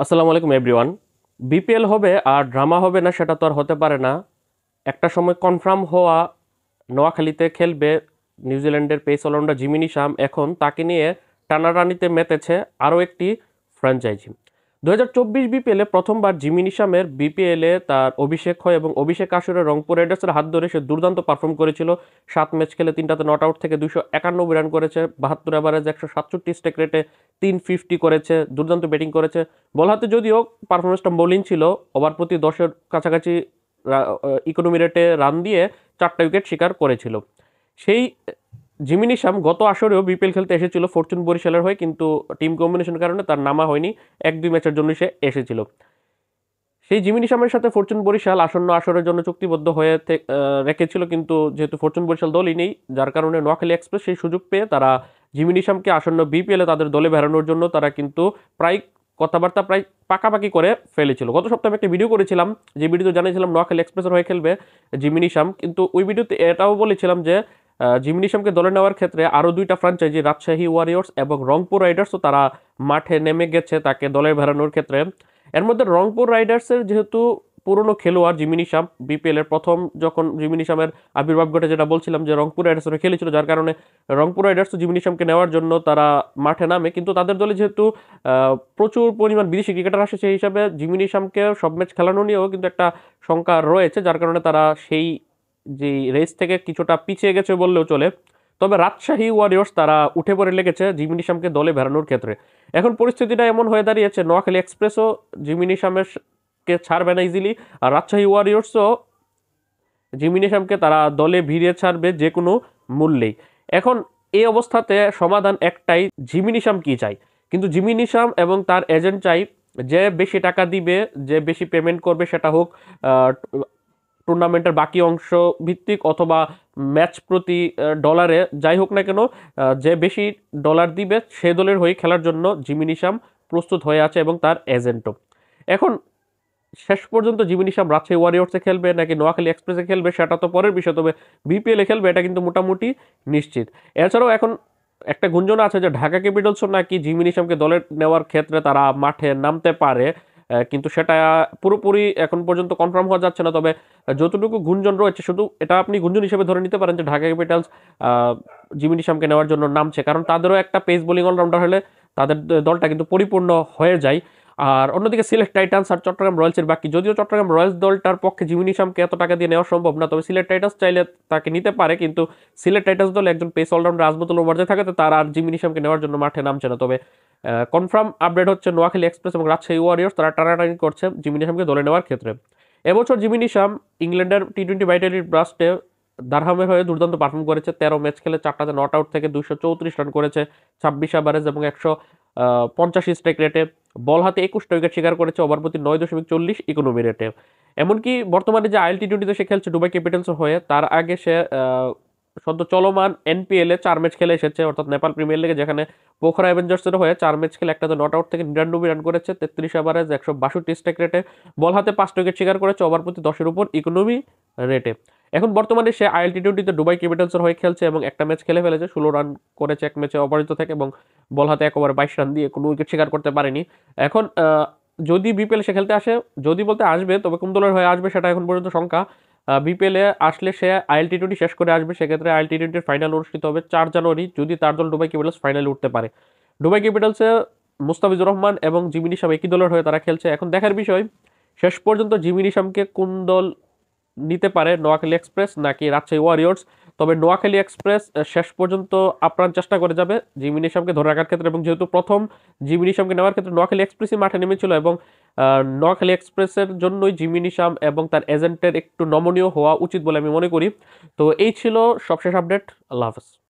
আসসালামু আলাইকুম everyone. BPL হবে আর ড্রামা হবে না সেটা তো আর হতে পারে না। একটা সময় কনফার্ম হওয়া নোয়াখালীতে খেলবে নিউজিল্যান্ডের পেস অলরাউন্ডার জিমি নিশাম, এখন তাকে নিয়ে টানাটানিতে মেতেছে আরও একটি ফ্র্যাঞ্চাইজি। 2024 বিপিএলে প্রথমবার জিমি নিশামের বিপিএলে তার অভিষেক হয় এবং অভিষেক আসরে রংপুর রাইডার্সের হাত ধরে সে দুর্দান্ত পারফর্ম করেছিল। 7 ম্যাচ খেলে 3টাতে নট আউট থেকে 291 রান করেছে, 72 এভারেজ, 167 স্ট্রাইক রেটে 350 করেছে, দুর্দান্ত ব্যাটিং করেছে। বল হাতে যদিও পারফরমেন্সটা বোলিং ছিল, ওভার প্রতি 10-এর কাছাকাছি ইকোনমি রেটে রান দিয়ে 4টা উইকেট শিকার করেছিল। সেই জিমি নিশাম গত আসরেও বিপিএল খেলতে এসেছিল ফরচুন বরিশালের হয়ে, কিন্তু টিম কম্বিনেশনের কারণে তার নামা হয়নি। 1-2 ম্যাচের জন্য সে এসেছিল। সেই জিমি নিশামের সাথে ফরচুন বরিশাল আসন্ন আসরের জন্য চুক্তিবদ্ধ হয়ে রেখেছিল, কিন্তু যেহেতু ফরচুন বরিশাল দলই নেই, যার কারণে নোয়াখালী এক্সপ্রেস সেই সুযোগ পেয়ে তারা জিমি নিশামকে আসন্ন বিপিএলে তাদের দলে বেরানোর জন্য তারা কিন্তু প্রায় কথাবার্তা প্রায় পাকাপাকি করে ফেলেছিল। গত সপ্তাহে আমি একটা ভিডিও করেছিলাম, যে ভিডিওতে জানিয়েছিলাম নোয়াখালী এক্সপ্রেসের হয়ে খেলবে জিমি নিশাম, কিন্তু ওই ভিডিওতে এটাও বলেছিলাম যে জিমি নিশামকে দলে নেওয়ার ক্ষেত্রে আরও 2টা ফ্র্যাঞ্চাইজি রাজশাহী ওয়ারিয়র্স এবং রংপুর রাইডার্সও তারা মাঠে নেমে গেছে তাকে দলে বেরানোর ক্ষেত্রে। এর মধ্যে রংপুর রাইডার্সের যেহেতু পুরনো খেলোয়াড় জিমি নিশাম, বিপিএল এর প্রথম যখন জিমি নিশামের আবির্ভাব ঘটে, যেটা বলছিলাম যে রংপুর রাইডার্সের খেলেছিল, যার কারণে রংপুর রাইডার্স জিমি নিশামকে নেওয়ার জন্য তারা মাঠে নামে। কিন্তু তাদের দলে যেহেতু প্রচুর পরিমাণ বিদেশি ক্রিকেটার আসে, সেই হিসাবে জিমি নিশামকে সব ম্যাচ খেলানো নিয়েও কিন্তু একটা শঙ্কা রয়েছে, যার কারণে তারা সেই যে রেস থেকে কিছুটা পিছিয়ে গেছে বললেও চলে। তবে রাজশাহী ওয়ারিয়র্স তারা উঠে পড়ে লেগেছে জিমি নিশামকে দলে বেরানোর ক্ষেত্রে। এখন পরিস্থিতিটা এমন হয়ে দাঁড়িয়েছে, নোয়াখালী এক্সপ্রেসও জিমি নিশামের কে ছাড়বে না ইজিলি, আর রাজশাহী ওয়ারিয়র্সও জিমি নিশামকে তারা দলে ভিড়িয়ে ছাড়বে যে কোনো মূল্যেই। এখন এই অবস্থাতে সমাধান একটাই, জিমি নিশাম কি চাই। কিন্তু জিমি নিশাম এবং তার এজেন্ট চাই যে বেশি টাকা দিবে, যে বেশি পেমেন্ট করবে, সেটা হোক টুর্নামেন্টের বাকি অংশ ভিত্তিক অথবা ম্যাচ প্রতি ডলারে, যাই হোক না কেন, যে বেশি ডলার দিবে সে দলের হয়ে খেলার জন্য জিমি নিশাম প্রস্তুত হয়ে আছে এবং তার এজেন্টও। এখন শেষ পর্যন্ত জিমি নিশাম রাজশাহী ওয়ারিয়র্সে খেলবে নাকি নোয়াখালী এক্সপ্রেসে খেলবে সেটা তো পরের বিষয়, তবে বিপিএলে খেলবে এটা কিন্তু মোটামুটি নিশ্চিত। এছাড়াও এখন একটা গুঞ্জন আছে যে ঢাকা ক্যাপিটালসও নাকি জিমি নিশামকে দলে নেওয়ার ক্ষেত্রে তারা মাঠে নামতে পারে, কিন্তু সেটা পুরোপুরি এখন পর্যন্ত কনফার্ম হওয়া যাচ্ছে না। তবে যতটুকু গুঞ্জন রয়েছে, শুধু এটা আপনি গুঞ্জন হিসেবে ধরে নিতে পারেন যে ঢাকা ক্যাপিটালস জিমি নিশামকে নেওয়ার জন্য নামছে, কারণ তাদেরও একটা পেস বোলিং অলরাউন্ডার হলে তাদের দলটা কিন্তু পরিপূর্ণ হয়ে যায়। আর অন্যদিকে সিলেট টাইটান্স আর চট্টগ্রাম রয়্যালসের বাকি, যদিও চট্টগ্রাম রয়্যালস দলটার পক্ষে জিমি নিশামকে এত টাকা দিয়ে নেওয়া সম্ভব না, তবে সিলেট টাইটান্স চাইলে তাকে নিতে পারে। কিন্তু সিলেট টাইটান্স দলে একজন পেস অলরাউন্ডার আজমতুল ওমর থাকাতে তারা আর জিমি নিশামকে নেওয়ার জন্য মাঠে নামছে না। তবে কনফার্ম আপডেট হচ্ছে নোয়াখালী এক্সপ্রেস এবং রাজশাহী ওয়ারিয়র্স তারা টানাটানি করছে জিমি নিশামকে দলে নেওয়ার ক্ষেত্রে। এবছর জিমি নিশাম ইংল্যান্ডের টি-20 ভাইটালিটি ব্রাস্টে দারহামের হয়ে দুর্দান্ত পারফর্ম করেছে। 13 ম্যাচ খেলে 4টাতে নট আউট থেকে 234 রান করেছে, 26 এভারেজ এবং 150 স্ট্রাইক রেটে। বল হাতে 21টা উইকেট শিকার করেছে, ওভার প্রতি 9.40 ইকোনমি রেটে। এমনকি বর্তমানে যে আইএল টি-20তে সে খেলছে দুবাই ক্যাপিটালস হয়ে, তার আগে সে সদ্য চলমান এনপিএল এ 4 ম্যাচ খেলে এসেছে, অর্থাৎ নেপাল প্রিমিয়ার লিগে, যেখানে পোখরা অ্যাভেঞ্জার্সের হয়ে 4 ম্যাচ খেলে একটাতে নট আউট থেকে 99 রান করেছে, 33 এভারেজ, 162 স্ট্রাইক রেটে। বল হাতে 5টা উইকেট শিকার করেছে, ওভার প্রতি 10-এর উপর ইকোনমি রেটে। এখন বর্তমানে সে আইএল টি-20তে দুবাই ক্যাপিটালসের হয়ে খেলছে এবং একটা ম্যাচ খেলে ফেলেছে, 16 রান করেছে এক ম্যাচে অপরাজিত থেকে, এবং বল হাতে 1 ওভারে 22 রান দিয়ে কোনো উইকেট শিকার করতে পারেনি। এখন যদি বিপিএল সে খেলতে আসে, যদি বলতে আসবে, তবে কোন দলের হয়ে আসবে সেটা এখন পর্যন্ত শঙ্কা। বিপিএলে আসলে সে আইএল টি-20 শেষ করে আসবে, সেক্ষেত্রে আইএল টি-20-র ফাইনাল অনুষ্ঠিত হবে 4 জানুয়ারি, যদি তার দল দুবাই ক্যাপিটালস ফাইনালে উঠতে পারে। দুবাই ক্যাপিটালসে মুস্তাফিজুর রহমান এবং জিমি নিশাম একই দলের হয়ে তারা খেলছে। এখন দেখার বিষয় শেষ পর্যন্ত জিমি নিশামকে কোন দল নিতে পারে, নোয়াখালী এক্সপ্রেস নাকি রাজশাহী ওয়ারিয়র্স। তবে নোয়াখালী এক্সপ্রেস শেষ পর্যন্ত আপ্রাণ চেষ্টা করে যাবে জিমি নিশামকে ধরে রাখার ক্ষেত্রে, এবং যেহেতু প্রথম জিমি নিশামকে নেওয়ার ক্ষেত্রে নোয়াখালী এক্সপ্রেসই মাঠে নেমেছিল, এবং নোয়াখালী এক্সপ্রেসের জন্যই জিমি নিশাম এবং তার এজেন্টের একটু নমনীয় হওয়া উচিত বলে আমি মনে করি। তো এই ছিল সবশেষ আপডেট। আল্লাহ হাফেজ।